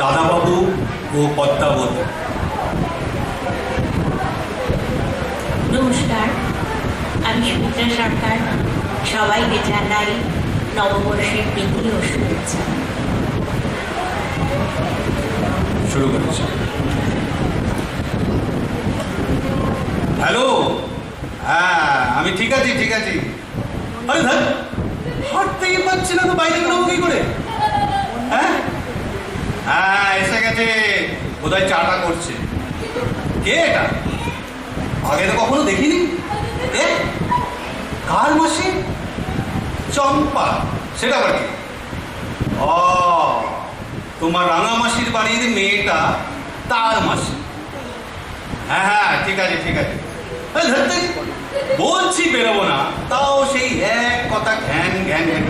দাদাবাবু ও পদ্মাবতী। নমস্কার, আমি সুমিত্রা সরকার। সবাইকে জানাই নববর্ষের প্রীতি ও শুভেচ্ছা। শুরু করেছি। হ্যালো, হ্যাঁ আমি ঠিক আছি ঠিক আছি। আরে ধর, হাঁটতেই পারছি না তো, বাইরে বেরোবো কি করে? হ্যাঁ হ্যাঁ এসে গেছে, বোধহয় চাটা করছে। কে এটা? আগে তো কখনো দেখিনি। এ কার মাসি? চম্পা, সেটা আবার কি? ও, তোমার রাঙা মাসির বাড়ির মেয়েটা তার মাসি। হ্যাঁ হ্যাঁ ঠিক আছে ঠিক আছে। বলছি বেরোবো না, তাও সেই এক কথা ঘ্যান ঘ্যান ঘ্যান।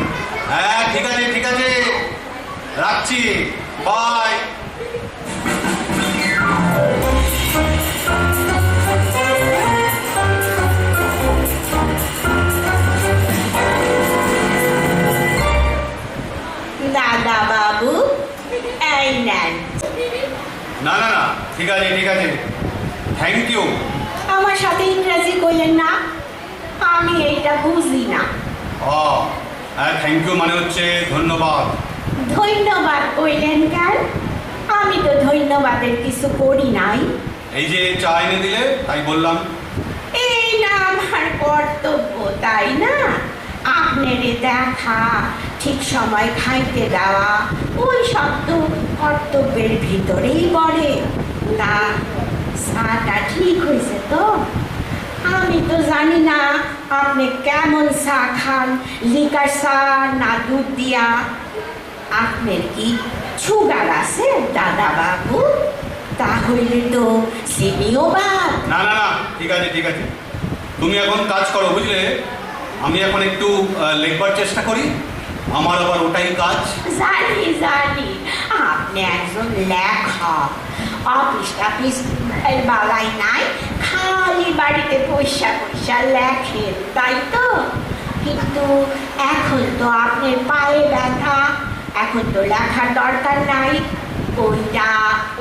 হ্যাঁ ঠিক আছে ঠিক আছে, রাখছি, বাই। দাদা বাবু, এই নেন। না না না, ঠিক আছে ঠিক আছে, থ্যাংক ইউ। আমার সাথে ইংরেজি কইলেন না, আমি এইটা বুঝি না। ও হ্যাঁ, থ্যাংক ইউ মানে হচ্ছে ধন্যবাদ। ধন্যবাদ কইলেন কেন? আমি তো ধন্যবাদের কিছু করি নাই। এই যে চা এনে দিলে তাই বললাম। এই না আমার কর্তব্য, তাই না? আপনারে দেখা, ঠিক সময় খাইতে দেওয়া, ওই সব তো কর্তব্যের ভিতরেই পড়ে। তা চাটা ঠিক হয়েছে তো? আমি তো জানি না আপনি কেমন চা খান, লিকার চা না দুধ দিয়া। আপনার কি সুগার আছে দাদা বাবু? তাহলে তো চিনিও বাদ। না না না, ঠিক আছে ঠিক আছে, তুমি এখন কাজ করো বুঝলে। আমি এখন একটু লিখবার চেষ্টা করি, আমার আবার ওটাই কাজ। জানি জানি, আপনি একজন লেখক। অফিস টাফিস বালাই নাই, খালি বাড়িতে পয়সা পয়সা লেখেন, তাই তো? কিন্তু এখন তো আপনার পায়ে ব্যথা, এখন তো লেখার দরকার নাই। ওইটা,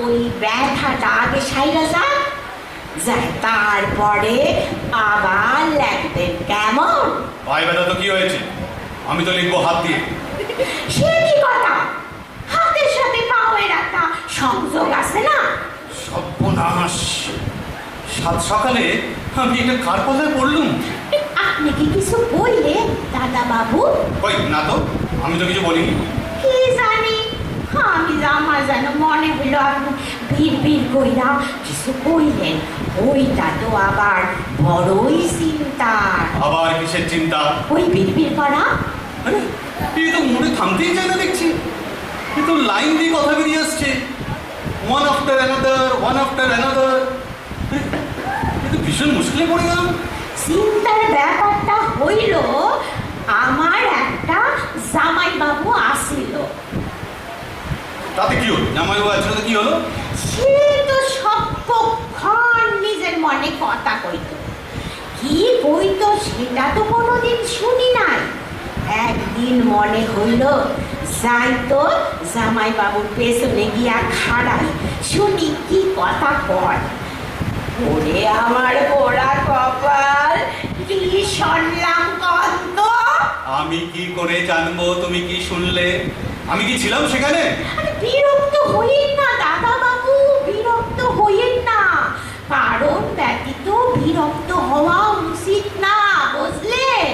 ওই ব্যথাটা আগে সাইরা যাক, যাই তারপরে আবার লেখবেন, কেমন? পায়ে ব্যথা তো কি হয়েছে, আমি তো লিখবো হাত দিয়ে। সে কি কথা? হাতের সাথে পাওয়ের একটা সংযোগ আছে না? সর্বনাশ, সাত সকালে আমি এটা কার কথায় পড়লুম? আপনি কি কিছু বললেন দাদা বাবু? কই না তো, আমি তো কিছু বলিনি। কি জানি, আমি আমার যেন মনে হইল আপনি ভিড় কইরা কিছু কইলেন। ওইটা তো আবার বড়ই চিন্তার। আবার কিসের চিন্তা? ওই ভিড় করা। আরে এই তো মনে থামতেই চায় না দেখছি, কিন্তু লাইন দিয়ে কথা বেরিয়ে আসছে, ওয়ান আফটার অ্যানাদার। কিন্তু ভীষণ মুশকিলে পড়ে গেলাম। চিন্তার ব্যাপারটা হইল, আমার একটা জামাই বাবু আসিল। তাতে কি হলো? জামাইবাবু আছে তো কি হলো? সে তো সবক্ষণ নিজের মনে কথা কইত। কি কইত সেটা তো কোনোদিন শুনি নাই। একদিন মনে হইল যাই তো জামাই বাবুর পেছনে গিয়া খাড়াই, শুনি কি কথা কয়। ওরে আমার পোড়া কপাল, কি শুনলাম কত! আমি কি করে জানবো তুমি কি শুনলে? আমি কি ছিলাম সেখানে? আরে বিরক্ত হইয়েন না দাদা বাবু, বিরক্ত হইয়েন না। কারণ ব্যতীত বিরক্ত হওয়া উচিত না, বুঝলেন?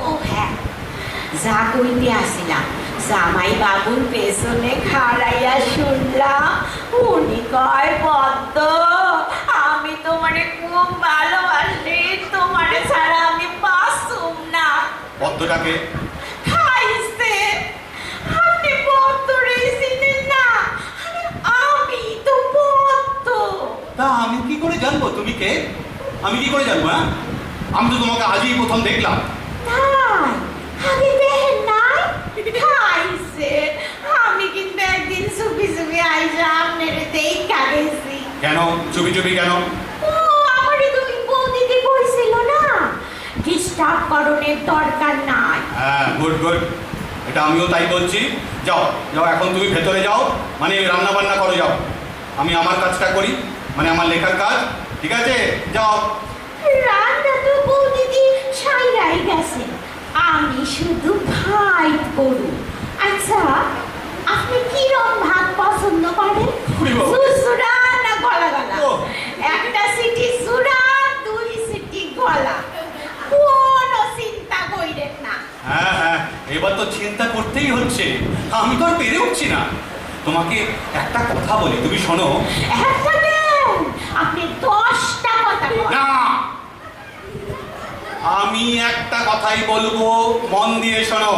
ও হ্যাঁ, যা কইতে আসিলাম, জামাই বাবুর পেছনে খাড়াইয়া শুনলাম উনি কয়, পদ্ম আমি তোমারে খুব ভালোবাসি, তোমারে ছাড়া আমি বাঁচুম না। পদ্মটাকে? খাইছে। আপনি পদ্মরে চিনেন না? আরে আমি তো পদ্ম। তা আমি কি করে জানবো তুমি কে? আমি কি করে জানবো? হ্যাঁ, আমি তো তোমাকে আজই প্রথম দেখলাম। তাই? আগে দেখেন নাই? খাইছে। আমি কিন্তু একদিন চুপি চুপি আইসা আপনার দেখা গেছি। কেন চুপি চুপি কেন? ও আমারে তুমি বৌদিকে কইছিল না, ডিস্টার্ব করণের দরকার নাই। হ্যাঁ গুড গুড, এটা আমিও তাই বলছি। যাও যাও, এখন তুমি ভেতরে যাও, মানে রান্না বান্না করো, যাও। আমি আমার কাজটা করি, মানে আমার লেখার কাজ। ঠিক আছে, যাও। রান্না তো বৌদিদি সাইরাই গেছে, আমি শুধু ভাই করু। আচ্ছা, আপনি কিরম ভাত পছন্দ করেন? ওরে বাবা। সুসুরা না গলা গলা? ও। একটা সিটি সুরা, 2 সিটি গলা, কোনো চিন্তা কইরেন না। হ্যাঁ হ্যাঁ, এবার তো চিন্তা করতেই হচ্ছে, আমি তো আর পেরে উঠছি না। তোমাকে একটা কথা বলি, তুমি শোনো। একটা দেন, আপনি 10টা কথা বলেন। না, আমি একটা কথাই বলবো, মন দিয়ে শোনো।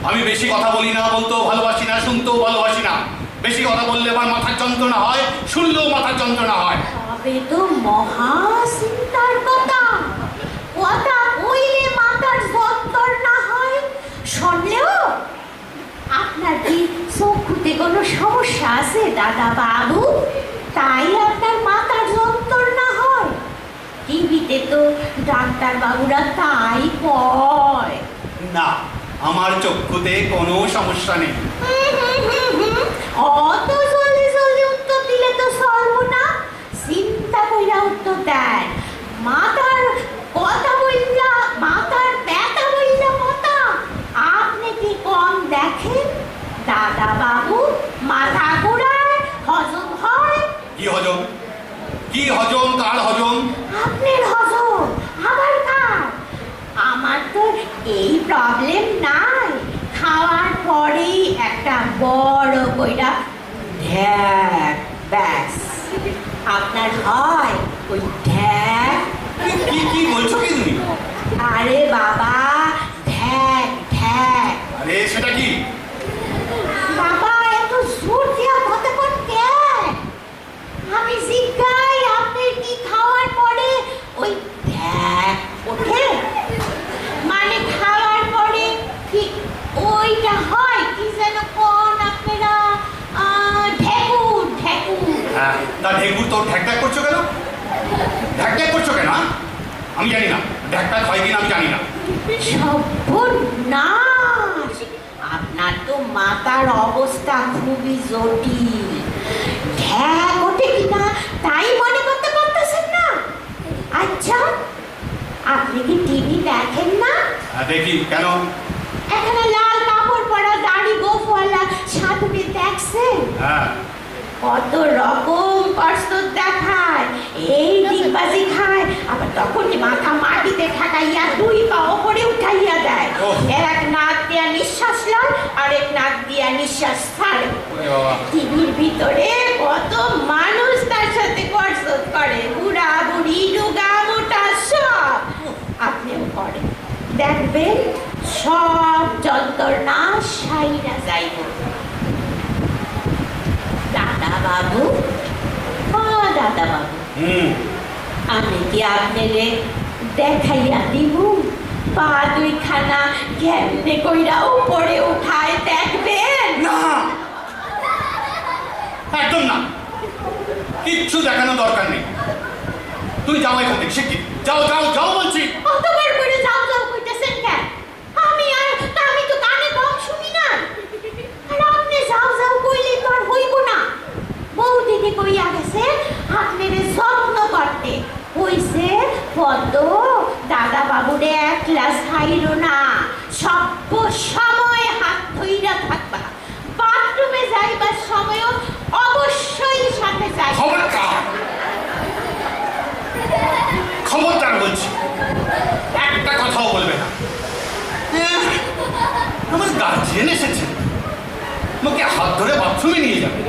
আমি বেশি কথা বলি না, বলতেও ভালোবাসি না, শুনতেও ভালোবাসি না। বেশি কথা বললে আমার মাথার যন্ত্রণা হয়, শুনলেও মাথার যন্ত্রণা হয়। তবে তো মহা চিন্তার কথা, কথা কইলে মাথার যন্ত্রণা হয়, শুনলেও। আপনার কি চোখে কোনো সমস্যা আছে দাদা বাবু, তাই আপনার মাথার যন্ত্রণা হয়? টিভিতে তো ডাক্তার বাবুরা তাই কয়। না, আমার চক্ষুতে কোনো সমস্যা নেই। অত জলদি জলদি উত্তর দিলে তো চলবো না, চিন্তা কইরা উত্তর দেন। মাথার কথা বললা, মাথার ব্যথা বললা কথা, আপনি কি কম দেখেন দাদা বাবু? মাথা ঘুরায়, হজম হয়। কি হজম? কি হজম? কার হজম? আপনার হজম, আবার কার? আমার তো এই প্রবলেম নাই, খাওয়ার পরেই একটা বড় কইরা ঢ্যাক, ব্যাস। আপনার হয় ওই ঢ্যাক? কি কি বলছো কি তুমি? আরে বাবা, ঢ্যাক ঢ্যাক। আরে সেটা কি? বাবা, এত জোর দিয়া কথা কোন কেন? আমি জিজ্ঞাই আপনার কি খাওয়ার পরে ওই ঢ্যাক ওঠে? মানে খাওয়ার পরে কি ওইটা হয়, কি যেন কোন আপনারা? ঢেকুর ঢেকুর। হ্যাঁ, তা ঢেকুর তো ঢ্যাক ঢ্যাক করছো কেন? ঢ্যাক ঢ্যাক করছো কেন? আমি জানি না ঢ্যাক ঢ্যাক হয় কিনা, আমি জানি না। সর্বনাশ, আপনার তো মাথার অবস্থা খুবই জটিল। ঢ্যাক ওঠে কিনা তাই মনে করতে পারতেছেন না? আচ্ছা, আপনি কি টিভি দেখেন না? হ্যাঁ, দেখি। কেন? এখানে লাল কাপড় পরা দাড়ি গোফওয়ালা সাধুকে দেখছেন? হ্যাঁ। কত রকম কষ্ট দেখায়, এই ডিগবাজি খায়, আবার তখনই মাথা মাটিতে ঠেকাইয়া 2 পা ওপরে উঠাইয়া দেয়। ওহ। এক নাক দিয়া নিঃশ্বাস লয়, আরেক নাক দিয়া নিঃশ্বাস ছাড়ে। ওরে বাবা। টিভির ভিতরে কত মানুষ তার সাথে কসরত করে, বুড়া বুড়ি রোগা মোটা সব। আপনিও করেন, দেখবেন সব যন্ত্রণা সাইরা যাইব। দাদা বাবু, ও দাদা বাবু, আমি কি আপনারে দেখাইয়া দিব পা 2খানা কেমনে কইরা উপরে উঠায় দেখবেন? না, একদম না, কিচ্ছু দেখানো দরকার নেই। তুমি যাও এখান থেকে, শিগগির যাও যাও যাও বলছি। অতবার করে যাও যাও কইতেছেন কেন? আমি তো কানে কম শুনি না। আর আপনি যাও যাও কইলে তো আর হইব না। বৌদিকে কইয়া গেছে আপনারে যত্ন করতে, কইছে পদ্ম দাদা বাবুরে একলা ছাইরো না, সব সময় হাত ধইরা থাকবা, বাথরুমে যাইবার সময়ও অবশ্যই সাথে যাইবা। খবরদার, খবরদার বলছি, একটা কথাও বলবে না। আমার গার্জিয়ান এসেছে, আমাকে হাত ধরে বাথরুমে নিয়ে যাবে।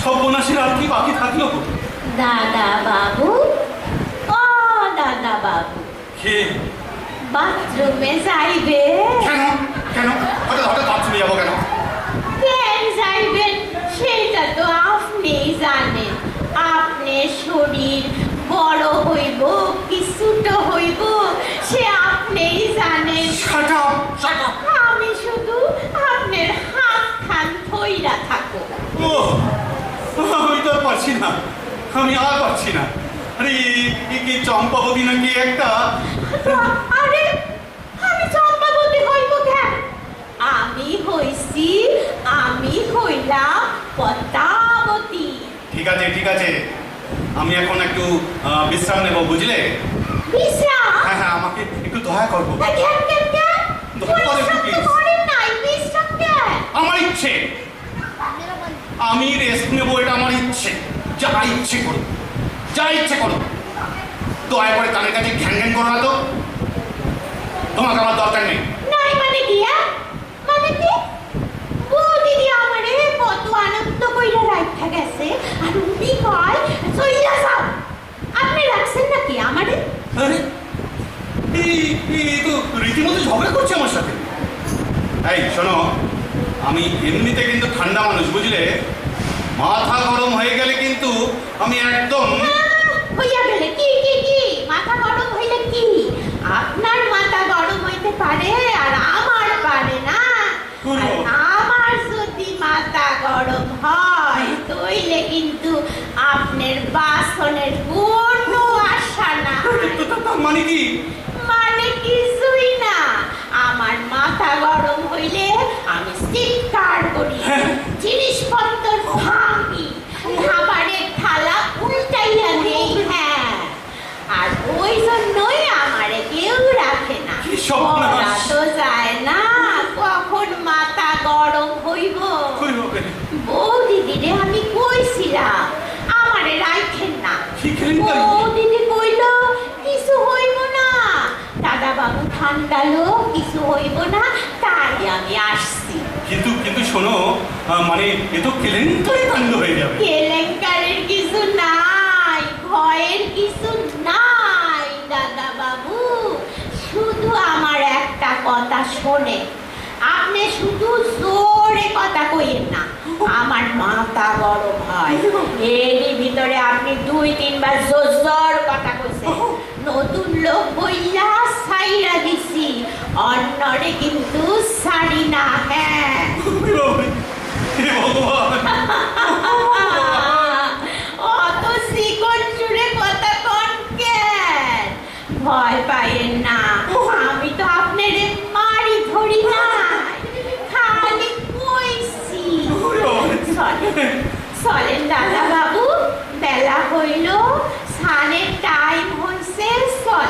সর্বনাশের আর কি বাকি থাকলো? দাদা বাবু, ও দাদা বাবু, কে? বাথরুমে যাইবে? কেন কেন হঠাৎ হঠাৎ বাথরুমে যাবো কেন? কেন যাইবেন সেটা তো আপনিই জানেন। আপনার শরীর বড় হইব কি ছোট হইব সে আপনিই জানেন। Shut up, shut up. আমি শুধু আপনার হাত খান ধইরা থাকো। আমি তো আর পারছি না, আমি আর পারছি না। আরে কি চম্পাবতী নাকি একটা? আরে আমি চম্পাবতী হইলাম পদ্মাবতী। ঠিক আছে ঠিক আছে, আমি এখন একটু বিশ্রাম নেব, বুঝলে? বিশ্রাম? হ্যাঁ হ্যাঁ, আমাকে একটু দয়া করবো। কেন কেন কেন? দয়া করে বিশ্রাম তো please। করেন নাই, বিশ্রাম কেন? আমার ইচ্ছে, আমি রেস্ট নেবো, এটা আমার ইচ্ছে। যা ইচ্ছে করো, যা ইচ্ছে করো, দয়া করে কানের কাছে ঘ্যান ঘ্যান করো না তো। তোমাকে আমার দরকার নেই। নাই মানে কি? মানে কি? বৌদিদি আমারে কত আনন্দ কইরা রাইখা গেছে, আর উনি কয় চইলা যাও। আপনি রাখছেন নাকি আমারে? আরে এই তো রীতিমতো ঝগড়া করছে আমার সাথে। এই শোনো, আমি এমনিতে কিন্তু ঠান্ডা মানুষ, বুঝলে? মাথা গরম হয়ে গেলে কিন্তু আমি একদম হইয়া গেলে কি কি কি? মাথা গরম হইলে কি? আপনার মাথা গরম হইতে পারে আর আমার পারে না। আর আমার যদি মাথা গরম হয় তইলে কিন্তু আপনার বাসনের কোনো আশা না। মানে কি? মানে কিছুই না। আমার মাথা গরম হইলে আমি চিৎকার করি, জিনিসপত্র ভাঙি, খাবারের থালা উল্টাইয়া নেই। হ্যাঁ, আর ওই জন্যই আমারে কেউ রাখে না। কি সর্বনাশ! বলা তো যায় না কখন মাথা গরম হইব। কই হবে? বৌদিদিরে আমি কইছিলাম আমারে রাখেন না। কি কেলেঙ্কারি! বৌদিদি কইল কিছু হইব না, দাদা বাবু ঠান্ডা লোক, কিছু হইব না, তাই আমি আসছি। কিন্তু কিন্তু শোনো, মানে এ তো কেলেঙ্কারি কাণ্ড হয়ে যাবে। কেলেঙ্কারির কিছু নাই, ভয়ের কিছু নাই দাদা বাবু। শুধু আমার একটা কথা শোনে, আপনি শুধু জোরে কথা কইেন না, আমার মাথা গরম হয়। এরই ভিতরে আপনি 2-3 বার জোর জোর কথা কইছেন। নতুন লোক বইলা সাইরা দিছি, অন্যরে কিন্তু সারি না। হ্যাঁ, হে ভগবান! অত চিকন চুড়ে কথা কন কেন? ভয় পাইয়েন না, আমি তো আপনার মারি ধরি না, খালি কইছি। চলেন দাদা বাবু, বেলা হইল, স্নানের টাইম হইছে, চল।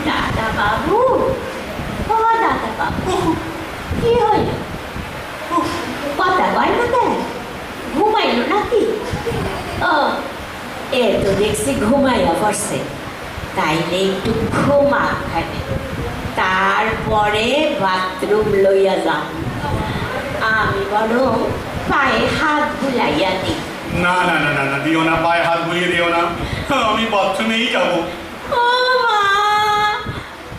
দাদা বাবু, ও দাদা বাবু, কি হইল? কথা কয় না কেন? ঘুমাইলো নাকি? ও, এ তো দেখছি ঘুমাইয়া পড়ছে, তাইলে একটু ঘুমা খানে, তারপরে বাথরুম লইয়া যাম। আমি বরং পায়ে হাত বুলাইয়া দিই। না না না না না, দিও না, পায়ে হাত বুলিয়ে দিও না, আমি বাথরুমেই যাবো। ও মা,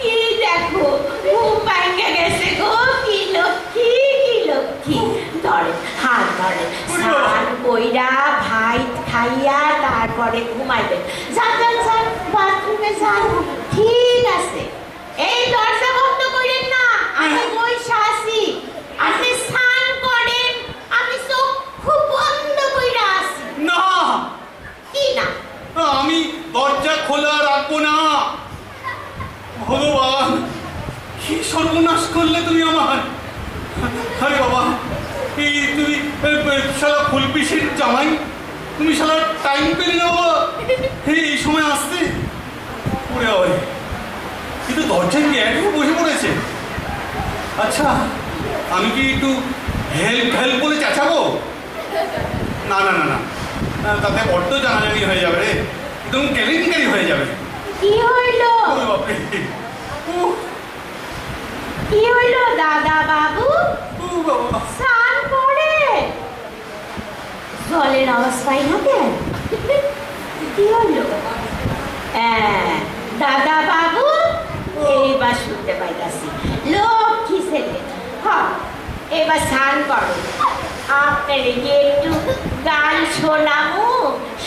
কি দেখো ঘুম ভাঙে গেছে গো, কি লক্ষ্মী কি লক্ষ্মী। ধরে হাত ধরে, স্নান কইরা ভাত খাইয়া তারপরে ঘুমাইবেন। যান যান যান, বাথরুমে যান। ঠিক আছে, এই দরজা বন্ধ করেন না, আমি বইসা আছি। আপনি স্নান করেন, আমি চক্ষু বন্ধ কইরা আছি। না, কি না? আমি দরজা খোলা রাখবো না। ভগবান, কি সর্বনাশ করলে তুমি আমার! আরে বাবা, এই তুমি শালা ফুলপিসির জামাই, তুমি শালা টাইম পেলে না বাবা এই সময় আসতে। ওরে বাবা, কিন্তু দরজায় কি একটু বসে পড়েছে। আচ্ছা, আমি কি একটু হেল্প হেল্প বলে চেঁচাবো? না না না না, তাতে বড্ড জানাজানি হয়ে যাবে রে, একদম কেলেঙ্কারি হয়ে যাবে। কি হইল? ওরে বাপরে! কি হইল দাদা বাবু? ও বাবা! স্নান করে জলের আওয়াজ পাই না কেন? কি হইল? দাদা বাবু, এইবার শুনতে পাইতাছি, লক্ষ্মী ছেলে। হ্যাঁ, এবার স্নান করো। আপনার গিয়ে একটু গান শোনামু,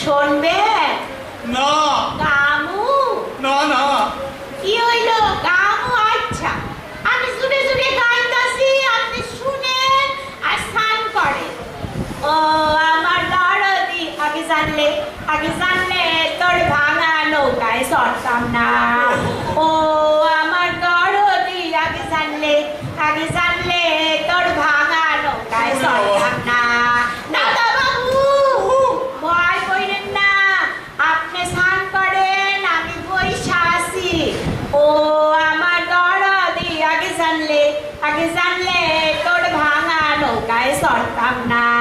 শুনবেন? না গামু? না না, কি হইল? গামু? আচ্ছা, আমি জুড়ে জুড়ে গাইতাছি, আপনি শুনেন আর স্নান করেন। ও আমার দরদি, আগে জানলে তোর ভাঙা নৌকায় চড়তাম না। ও আমার দরদি, আগে জানলে তোর ভাঙা নৌকায় পারতাম না।